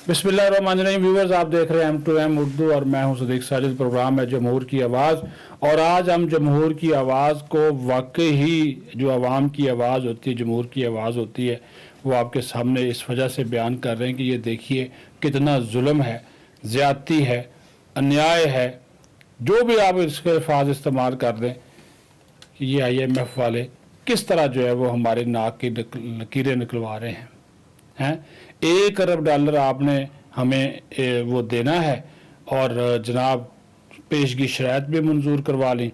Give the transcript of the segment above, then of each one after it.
बिस्मिल्लाहिर्रहमानिर्रहीम। व्यूवर्स, आप देख रहे हैं M2M उर्दू और मैं हूं सदीक साजिद। प्रोग्राम है जमहूर की आवाज़ और आज हम जमहूर की आवाज़ को वाकई ही जो आवाम की आवाज़ होती है, जमहूर की आवाज़ होती है, वो आपके सामने इस वजह से बयान कर रहे हैं कि ये देखिए कितना जुल्म है, ज़्यादती है, अन्याय है, जो भी आप इसके अल्फाज इस्तेमाल कर दें कि ये IMF वाले किस तरह जो है वो हमारे नाक की लकीरें निकलवा रहे हैं। 1 अरब डॉलर आपने हमें वो देना है और जनाब पेशगी शराइत भी मंजूर करवा ली।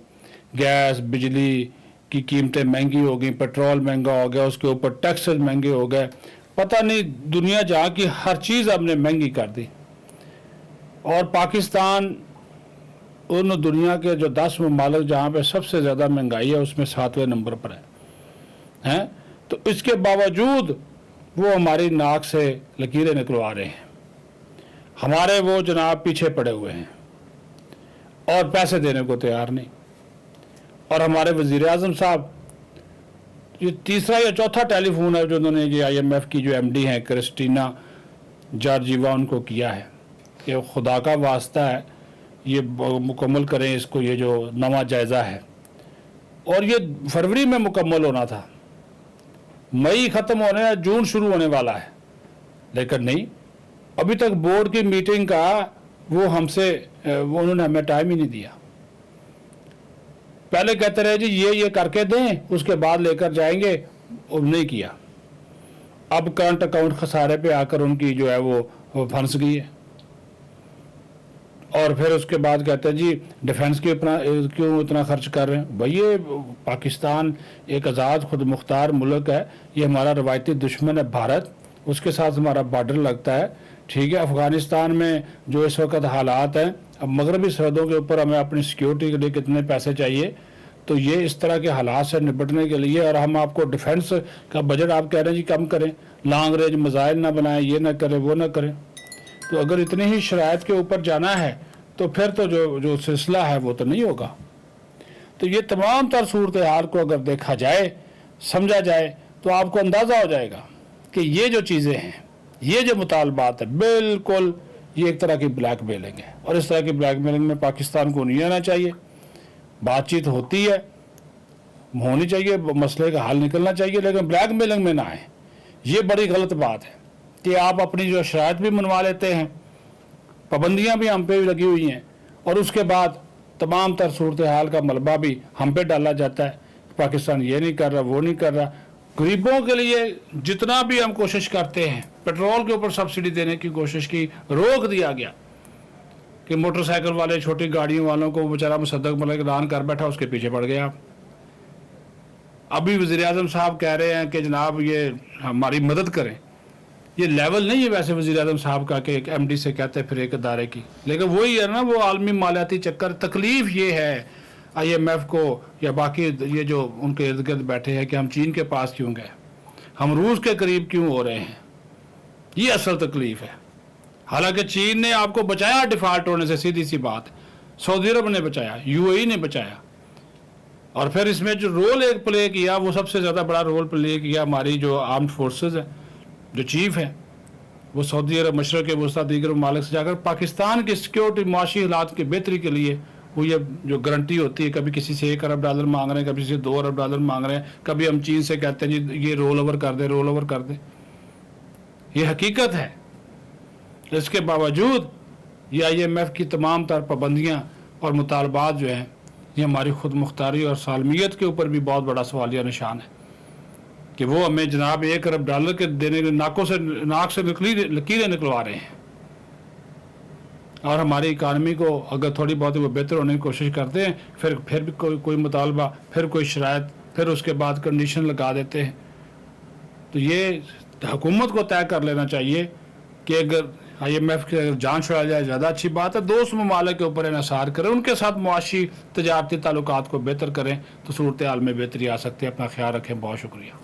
गैस बिजली की कीमतें महंगी हो गई, पेट्रोल महंगा हो गया, उसके ऊपर टैक्सेस महंगे हो गए, पता नहीं दुनिया जहाँ की हर चीज़ हमने महंगी कर दी। और पाकिस्तान उन दुनिया के जो 10 ममालिक जहाँ पे सबसे ज़्यादा महंगाई है उसमें 7वें नंबर पर है। तो इसके बावजूद वो हमारी नाक से लकीरें निकलवा रहे हैं, हमारे वो जनाब पीछे पड़े हुए हैं और पैसे देने को तैयार नहीं। और हमारे वज़ीर आज़म साहब, ये तीसरा या चौथा टेलीफोन है जो उन्होंने ये IMF की जो MD हैं क्रिस्टीना जॉर्जीवा उनको किया है कि खुदा का वास्ता है ये मुकम्मल करें इसको, ये जो नवा जायज़ा है। और ये फरवरी में मुकम्मल होना था, मई ख़त्म होने या जून शुरू होने वाला है, लेकिन नहीं, अभी तक बोर्ड की मीटिंग का वो हमसे वो उन्होंने हमें टाइम ही नहीं दिया। पहले कहते रहे जी ये करके दें, उसके बाद लेकर जाएंगे, और नहीं किया। अब करंट अकाउंट खसारे पे आकर उनकी जो है वो फंस गई है। और फिर उसके बाद कहते हैं जी डिफेंस के क्यों इतना खर्च कर रहे हैं। भाई ये पाकिस्तान एक आज़ाद खुद मुख्तार मुल्क है, ये हमारा रवायती दुश्मन है भारत, उसके साथ हमारा बॉर्डर लगता है, ठीक है। अफ़गानिस्तान में जो इस वक्त हालात हैं, अब मगरबी सरहदों के ऊपर हमें अपनी सिक्योरिटी के लिए कितने पैसे चाहिए, तो ये इस तरह के हालात से निपटने के लिए, और हम आपको डिफेंस का बजट आप कह रहे हैं जी कम करें, लॉन्ग रेंज मिसाइल ना बनाएं, ये ना करें वो ना करें। तो अगर इतनी ही शराइत के ऊपर जाना है तो फिर तो जो सिलसिला है वो तो नहीं होगा। तो ये तमाम तर सूरत हाल को अगर देखा जाए, समझा जाए, तो आपको अंदाज़ा हो जाएगा कि ये जो चीज़ें हैं, ये जो मुतालबात है, बिल्कुल ये एक तरह की ब्लैक मेलिंग है। और इस तरह की ब्लैक मेलिंग में पाकिस्तान को नहीं आना चाहिए। बातचीत होती है, होनी चाहिए, मसले का हल निकलना चाहिए, लेकिन ब्लैक मेलिंग में ना आए। ये बड़ी गलत बात है कि आप अपनी जो शराइत भी मनवा लेते हैं, पाबंदियाँ भी हम पे भी लगी हुई हैं, और उसके बाद तमाम तर सूरत हाल का मलबा भी हम पे डाला जाता है। पाकिस्तान ये नहीं कर रहा, वो नहीं कर रहा। गरीबों के लिए जितना भी हम कोशिश करते हैं, पेट्रोल के ऊपर सब्सिडी देने की कोशिश की, रोक दिया गया कि मोटरसाइकिल वाले, छोटी गाड़ियों वालों को बेचारा मुसद्दक मलिक ऐलान कर बैठा, उसके पीछे पड़ गया। अभी वज़ीर आज़म साहब कह रहे हैं कि जनाब ये हमारी मदद करें। ये लेवल नहीं है वैसे वज़ीर आज़म साहब का कि एक MD से कहते फिर एक अदारे की, लेकिन वही है ना, वो आलमी मालियाती चक्कर। तकलीफ़ ये है IMF को या बाकी ये जो उनके इर्द गिर्द बैठे हैं कि हम चीन के पास क्यों गए, हम रूस के करीब क्यों हो रहे हैं, ये असल तकलीफ़ है। हालांकि चीन ने आपको बचाया डिफ़ॉल्ट होने से, सीधी सी बात, सऊदी अरब ने बचाया, UAE ने बचाया। और फिर इसमें जो रोल एक प्ले किया, वो सबसे ज़्यादा बड़ा रोल प्ले किया हमारी जो आर्म्ड फोर्सेस है, जो चीफ है, वो सऊदी अरब, मशरक़ वस्ता, दीगर ममालिक से जाकर पाकिस्तान की सिक्योरिटी, माशी हालात की बेहतरी के लिए वो ये जो गारंटी होती है, कभी किसी से 1 अरब डॉलर मांग रहे हैं, कभी से 2 अरब डॉलर मांग रहे हैं, कभी हम चीन से कहते हैं जी ये रोल ओवर कर दे, रोल ओवर कर दे। ये हकीकत है। इसके बावजूद ये IMF की तमाम तर पाबंदियाँ और मुतालबात जो हैं, ये हमारी खुद मुख्तारी और सालमियत के ऊपर भी बहुत बड़ा सवालिया निशान है कि वो हमें जनाब 1 अरब डॉलर के देने के नाक से लकीरें निकलवा रहे हैं। और हमारी इकानमी को अगर थोड़ी बहुत वो बेहतर होने की कोशिश करते हैं, फिर भी कोई मुतालबा, फिर कोई शराइत, फिर उसके बाद कंडीशन लगा देते हैं। तो ये हुकूमत को तय कर लेना चाहिए कि अगर IMF की अगर जान छुड़ा जाए ज़्यादा अच्छी बात है, दोस्त ममालिक के ऊपर इन्हिसार करें, उनके साथ मुआशी तजारती ताल्लुकात को बेहतर करें, तो सूरत हाल में बेहतरी आ सकती है। अपना ख्याल रखें, बहुत शुक्रिया।